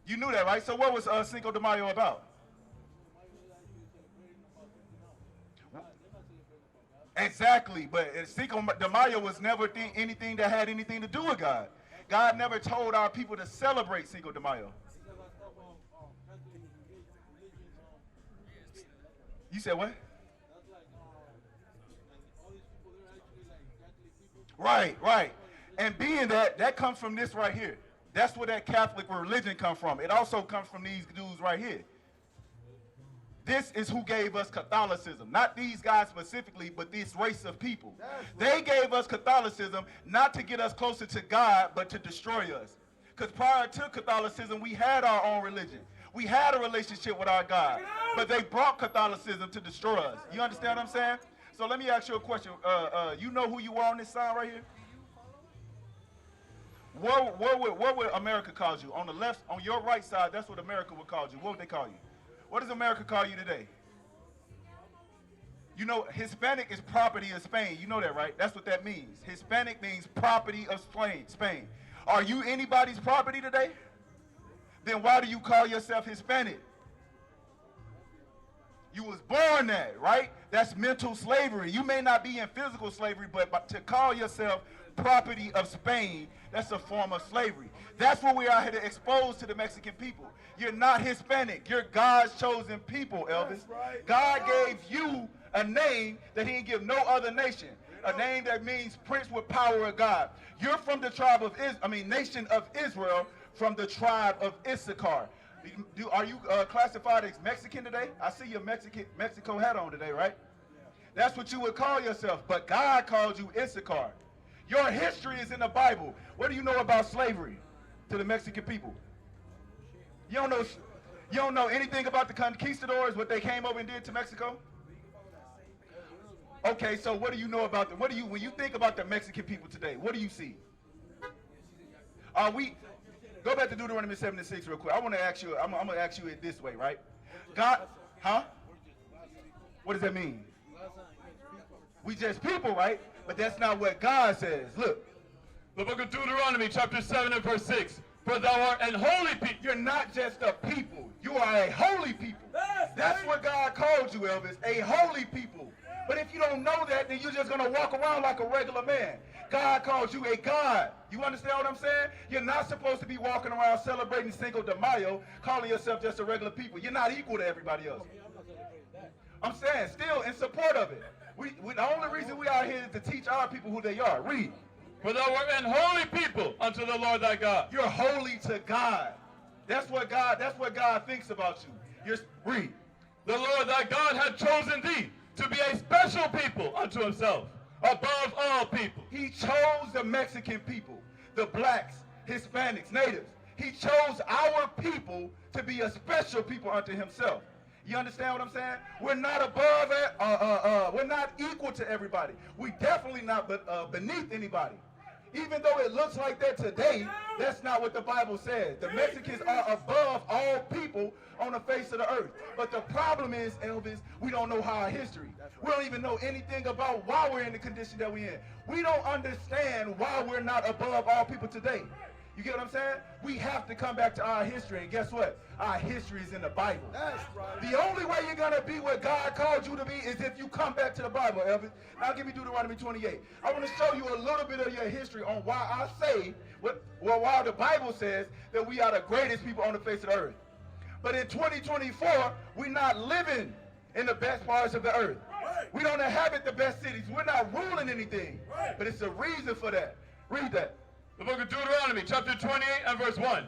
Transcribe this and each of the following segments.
You knew that, right? So what was Cinco de Mayo about? Exactly, but Cinco de Mayo was never anything that had anything to do with God. God never told our people to celebrate Cinco de Mayo. You said what? Right, right. And being that comes from this right here. That's where that Catholic religion comes from. It also comes from these dudes right here. This is who gave us Catholicism. Not these guys specifically, but this race of people. They gave us Catholicism not to get us closer to God, but to destroy us. Because prior to Catholicism, we had our own religion. We had a relationship with our God. But they brought Catholicism to destroy us. You understand what I'm saying? So let me ask you a question. You know who you are on this sign right here? What would America call you? On the left, on your right side, that's what America would call you. What would they call you? What does America call you today? You know, Hispanic is property of Spain. You know that, right? That's what that means. Hispanic means property of Spain. Are you anybody's property today? Then why do you call yourself Hispanic? You was born that, right? That's mental slavery. You may not be in physical slavery, but to call yourself property of Spain, that's a form of slavery. That's what we are here to expose to the Mexican people. You're not Hispanic. You're God's chosen people, Elvis. Right. God gave you a name that he didn't give no other nation. A name that means prince with power of God. You're from the tribe of nation of Israel, from the tribe of Issachar. Are you classified as Mexican today? I see your Mexico hat on today, right? That's what you would call yourself. But God called you Issachar. Your history is in the Bible. What do you know about slavery to the Mexican people? You don't know anything about the conquistadors, what they came over and did to Mexico? Okay, so what do you know about them? When you think about the Mexican people today, what do you see? Go back to Deuteronomy 7:6 real quick. I want to ask you, I'm going to ask you it this way, right? God, huh? What does that mean? We just people, right? But that's not what God says. Look. The book of Deuteronomy, chapter 7 and verse 6. For thou art an holy people. You're not just a people. You are a holy people. That's what God called you, Elvis, a holy people. But if you don't know that, then you're just going to walk around like a regular man. God calls you a God. You understand what I'm saying? You're not supposed to be walking around celebrating Cinco de Mayo, calling yourself just a regular people. You're not equal to everybody else. I'm saying, still in support of it. The only reason we are here is to teach our people who they are. Read. For thou art an holy people unto the Lord thy God. You're holy to God. That's what God thinks about you. Read. The Lord thy God hath chosen thee to be a special people unto himself, above all people. He chose the Mexican people, the blacks, Hispanics, natives. He chose our people to be a special people unto himself. You understand what I'm saying? We're not above it. We're not equal to everybody. We definitely not beneath anybody. Even though it looks like that today, that's not what the Bible says. The Mexicans are above all people on the face of the earth. But the problem is, Elvis, we don't know our history. We don't even know anything about why we're in the condition that we're in. We don't understand why we're not above all people today. You get what I'm saying? We have to come back to our history, and guess what? Our history is in the Bible. That's right. The only way you're going to be what God called you to be is if you come back to the Bible, Elvis. Now give me Deuteronomy 28. I want to show you a little bit of your history on why I say, why the Bible says that we are the greatest people on the face of the earth. But in 2024, we're not living in the best parts of the earth. Right. We don't inhabit the best cities. We're not ruling anything. Right. But it's a reason for that. Read that. The book of Deuteronomy, chapter 28 and verse 1.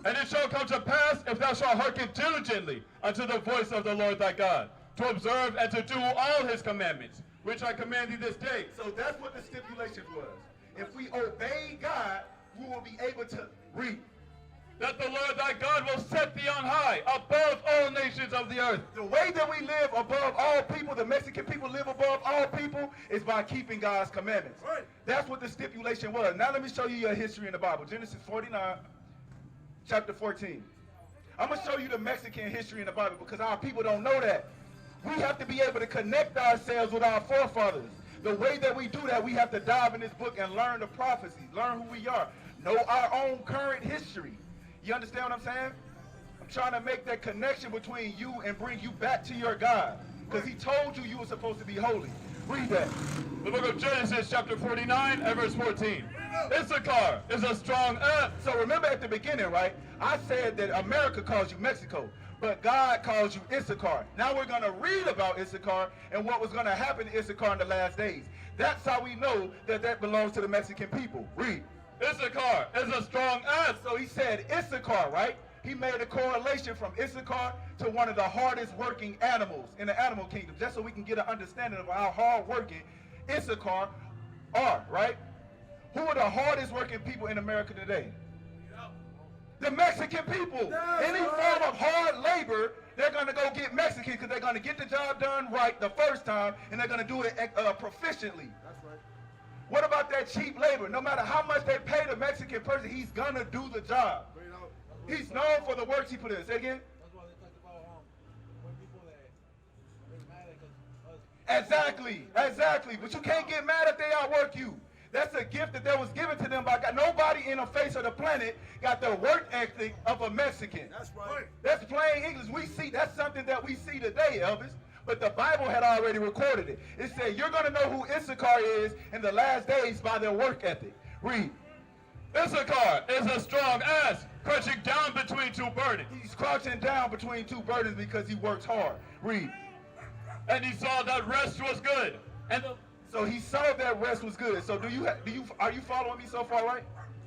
And it shall come to pass, if thou shalt hearken diligently unto the voice of the Lord thy God, to observe and to do all his commandments, which I command thee this day. So that's what the stipulation was. If we obey God, we will be able to read. That the Lord thy God will set thee on high, above all nations of the earth. The way that we live above all people, the Mexican people live above all people, is by keeping God's commandments. Right. That's what the stipulation was. Now let me show you your history in the Bible. Genesis 49, chapter 14. I'm going to show you the Mexican history in the Bible because our people don't know that. We have to be able to connect ourselves with our forefathers. The way that we do that, we have to dive in this book and learn the prophecies, learn who we are, know our own current history. You understand what I'm saying? I'm trying to make that connection between you and bring you back to your God. Because he told you were supposed to be holy. Read that. The book of Genesis, chapter 49, and verse 14. Issachar is a strong earth. So remember at the beginning, right? I said that America calls you Mexico, but God calls you Issachar. Now we're going to read about Issachar and what was going to happen to Issachar in the last days. That's how we know that that belongs to the Mexican people. Read. Issachar is a strong earth. So he said Issachar, right? He made a correlation from Issachar to one of the hardest working animals in the animal kingdom, just so we can get an understanding of how hard working Issachar are, right? Who are the hardest working people in America today? The Mexican people. Any form of hard labor, they're going to go get Mexican because they're going to get the job done right the first time, and they're going to do it proficiently. That's right. What about that cheap labor? No matter how much they pay the Mexican person, he's going to do the job. He's known for the works he put in. Say again? That's why they talk about when people that are mad at us. Exactly. But you can't get mad if they outwork you. That's a gift that was given to them by God. Nobody in the face of the planet got the work ethic of a Mexican. That's right. That's plain English. We see that's something that we see today, Elvis. But the Bible had already recorded it. It said you're going to know who Issachar is in the last days by their work ethic. Read. Issachar is a strong ass, crouching down between two burdens. He's crouching down between two burdens because he works hard. Read. And he saw that rest was good. And so he saw that rest was good. So are you following me so far, right?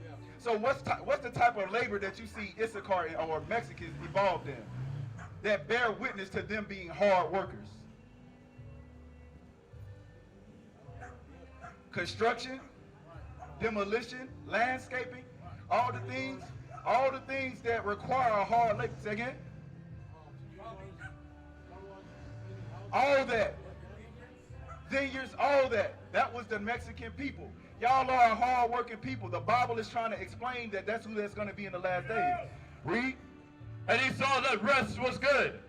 Yeah. So what's the type of labor that you see Issachar or Mexicans involved in that bear witness to them being hard workers? Construction, demolition, landscaping, all the things that require a hard labor. Say again? All that. Vineyards, all that. That was the Mexican people. Y'all are hard-working people. The Bible is trying to explain that that's who that's going to be in the last days. Read. And he saw that rest was good,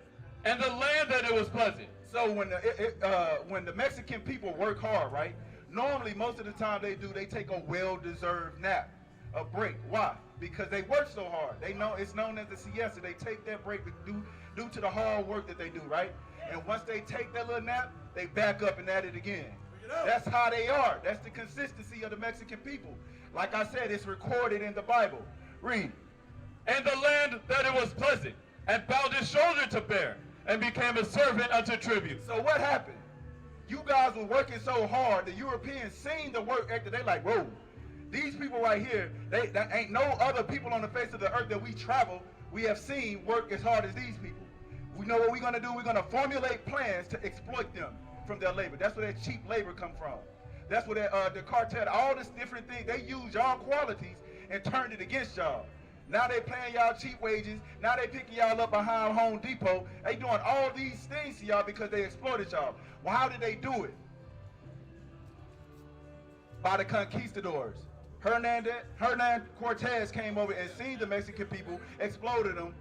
and the land that it was pleasant. So when the Mexican people work hard, right? Normally, most of the time they take a well-deserved nap, a break. Why? Because they work so hard. It's known as the siesta. They take that break due to the hard work that they do, right? And once they take that little nap, they back up and at it again. That's how they are. That's the consistency of the Mexican people. Like I said, it's recorded in the Bible. Read. And the land that it was pleasant, and bowed his shoulder to bear, and became a servant unto tribute. So what happened? You guys were working so hard, the Europeans seen the work ethic. They like, whoa, these people right here, there ain't no other people on the face of the earth that we have seen work as hard as these people. We know what we're going to do. We're going to formulate plans to exploit them from their labor. That's where that cheap labor come from. That's where the cartel, all this different things, they use y'all qualities and turned it against y'all. Now they paying y'all cheap wages. Now they picking y'all up behind Home Depot. They doing all these things to y'all because they exploited y'all. Well, how did they do it? By the conquistadors. Hernan Cortez came over and seen the Mexican people, exploited them,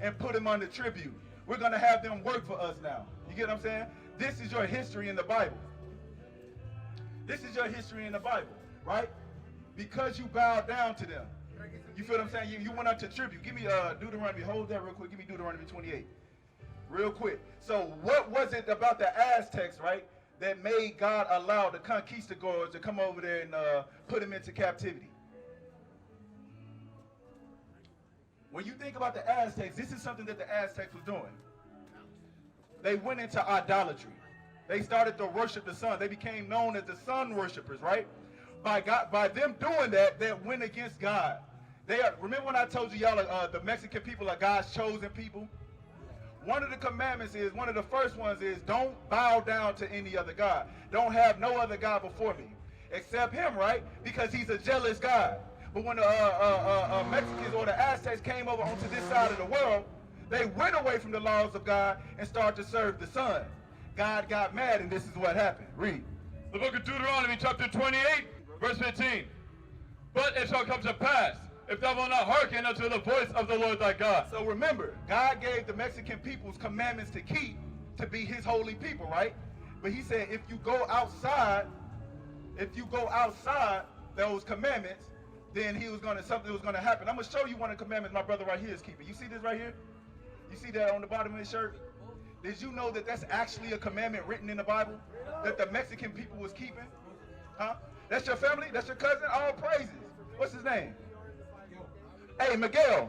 and put them under tribute. We're going to have them work for us now. You get what I'm saying? This is your history in the Bible. This is your history in the Bible, right? Because you bowed down to them. You feel what I'm saying? You went up to tribute. Give me Deuteronomy. Hold that real quick. Give me Deuteronomy 28. Real quick. So what was it about the Aztecs, right, that made God allow the conquistadors to come over there and put them into captivity? When you think about the Aztecs, this is something that the Aztecs was doing. They went into idolatry. They started to worship the sun. They became known as the sun worshipers, right? By them doing that, they went against God. Remember when I told you y'all the Mexican people are God's chosen people? One of the commandments is, one of the first ones is, don't bow down to any other God. Don't have no other God before me, except him, right? Because he's a jealous God. But when the Mexicans or the Aztecs came over onto this side of the world, they went away from the laws of God and started to serve the sun. God got mad, and this is what happened. Read. The book of Deuteronomy, chapter 28, verse 15. But it shall come to pass, if thou wilt not hearken unto the voice of the Lord thy God. So remember, God gave the Mexican people's commandments to keep, to be his holy people, right? But he said, if you go outside those commandments, then something was gonna happen. I'm gonna show you one of the commandments my brother right here is keeping. You see this right here? You see that on the bottom of his shirt? Did you know that that's actually a commandment written in the Bible that the Mexican people was keeping? Huh? That's your family? That's your cousin? All praises. What's his name? Hey, Miguel.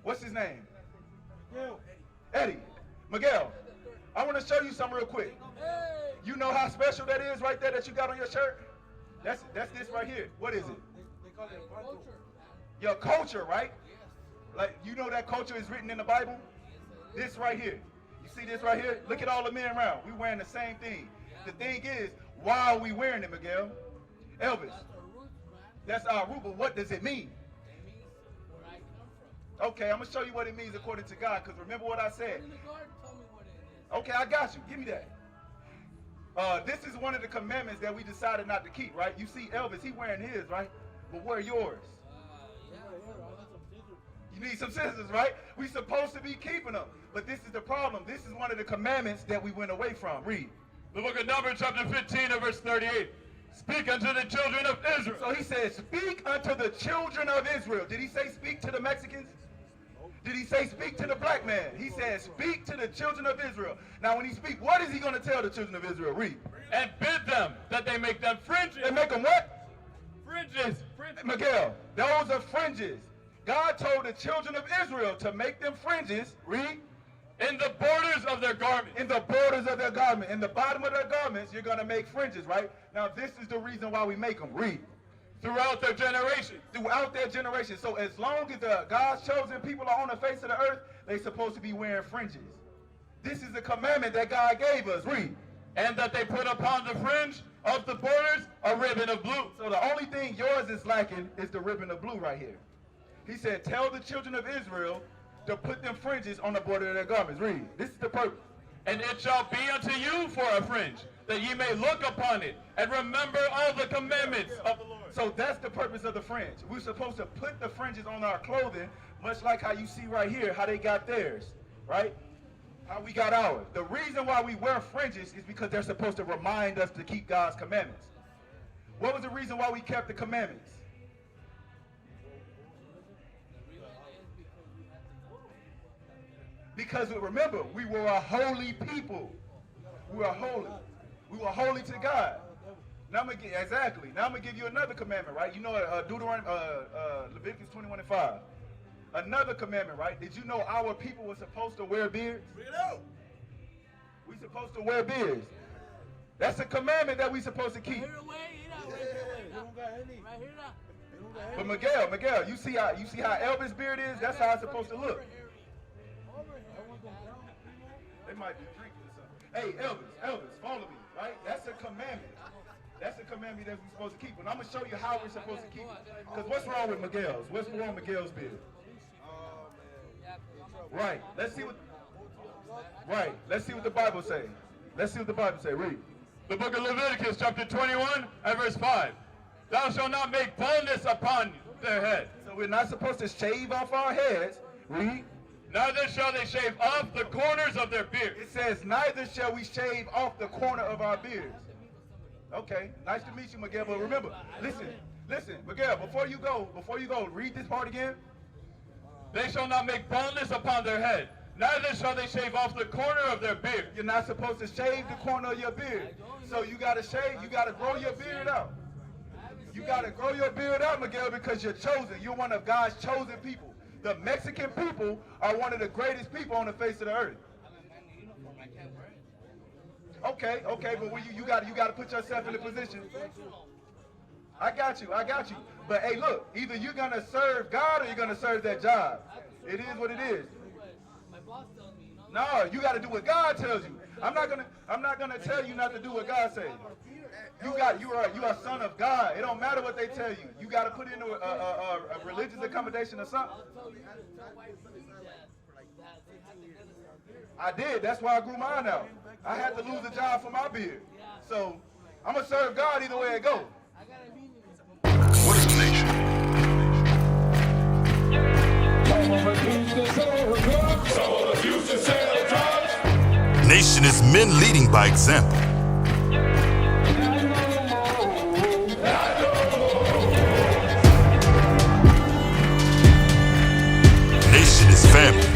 What's his name? Eddie. Miguel. I want to show you something real quick. You know how special that is right there that you got on your shirt? That's this right here. What is it? They call it culture. Your culture, right? Like, you know that culture is written in the Bible? This right here. You see this right here? Look at all the men around. We wearing the same thing. The thing is, why are we wearing it, Miguel? Elvis. That's our root, but what does it mean? Okay, I'm going to show you what it means according to God, because remember what I said. Okay, I got you. Give me that. This is one of the commandments that we decided not to keep, right? You see Elvis, he wearing his, right? But where are yours? You need some scissors, right? We supposed to be keeping them. But this is the problem. This is one of the commandments that we went away from. Read. The book of Numbers, chapter 15, and verse 38. Speak unto the children of Israel. So he says, speak unto the children of Israel. Did he say speak to the Mexicans? Did he say speak to the black man? He says speak to the children of Israel. Now when he speaks, what is he going to tell the children of Israel? Read. And bid them that they make them fringes. And make them what? Fringes. Miguel, those are fringes. God told the children of Israel to make them fringes. Read. In the borders of their garments. In the borders of their garment. In the bottom of their garments, you're going to make fringes, right? Now this is the reason why we make them. Read. Throughout their generation. Throughout their generation. So as long as God's chosen people are on the face of the earth, they're supposed to be wearing fringes. This is the commandment that God gave us. Read. And that they put upon the fringe of the borders a ribbon of blue. So the only thing yours is lacking is the ribbon of blue right here. He said, tell the children of Israel to put them fringes on the border of their garments. Read. This is the purpose. And it shall be unto you for a fringe, that ye may look upon it, and remember all the commandments of the Lord. So that's the purpose of the fringe. We're supposed to put the fringes on our clothing, much like how you see right here, how they got theirs, right? How we got ours. The reason why we wear fringes is because they're supposed to remind us to keep God's commandments. What was the reason why we kept the commandments? Because remember, we were a holy people. We were holy. We were holy to God. Now I'm gonna give you another commandment, right? You know, Leviticus 21:5. Another commandment, right? Did you know our people were supposed to wear beards? We supposed to wear beards. That's a commandment that we supposed to keep. But Miguel, you see how Elvis' beard is? That's how it's supposed to look. They might be drinking or something. Hey, Elvis, follow me, right? That's a commandment. That's a commandment that we're supposed to keep. And I'm going to show you how we're supposed to keep it. Because what's wrong with Miguel's? What's wrong with Miguel's beard? Right. Let's see what the Bible say. Let's see what the Bible say. Read. The book of Leviticus, chapter 21, and verse 5. Thou shalt not make baldness upon their head. So we're not supposed to shave off our heads. Read. Neither shall they shave off the corners of their beards. It says, neither shall we shave off the corner of our beards. Okay, nice to meet you, Miguel. But remember, listen, Miguel, before you go, read this part again. They shall not make baldness upon their head. Neither shall they shave off the corner of their beard. You're not supposed to shave the corner of your beard. So you got to shave, you got to grow your beard out. You got to grow your beard out, Miguel, because you're chosen. You're one of God's chosen people. The Mexican people are one of the greatest people on the face of the earth. Okay, but when you got to put yourself in a position. I got you. But hey, look, either you're gonna serve God or you're gonna serve that job. It is what it is. No, you got to do what God tells you. I'm not gonna tell you not to do what God says. You are a son of God. It don't matter what they tell you. You got to put in a religious accommodation or something. I did. That's why I grew mine out. I had to lose a job for my beard. So I'm going to serve God either way it goes. What is the nation? Nation is men leading by example. his family.